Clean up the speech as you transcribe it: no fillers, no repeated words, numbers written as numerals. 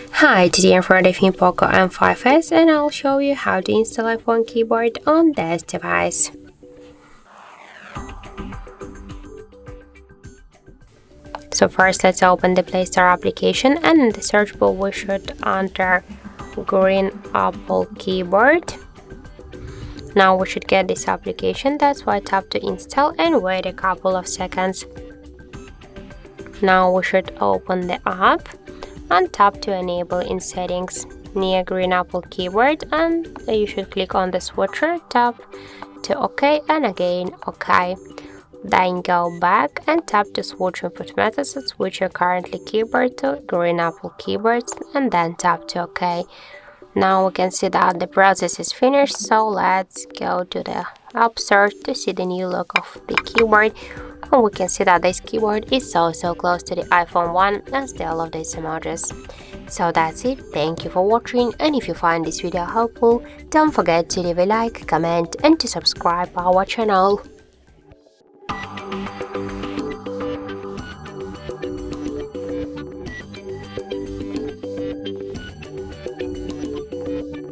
Hi, today I'm reviewing POCO M5S and I'll show you how to install iPhone keyboard on this device. So first let's open the Play Store application, and in the search bar we should enter green Apple keyboard. Now we should get this application, that's why tap to install and wait a couple of seconds. Now we should open the app and tap to enable in settings near green Apple keyboard, and you should click on the switcher, tap to OK and again OK. Then go back and tap to switch input methods and switch your currently keyboard to green Apple keyboard and then tap to OK. Now we can see that the process is finished, so let's go to the App Store to see the new look of the keyboard. And we can see that this keyboard is so close to the iPhone 1 as the all of these emojis. So that's it, thank you for watching, and if you find this video helpful, don't forget to leave a like, comment and to subscribe our channel.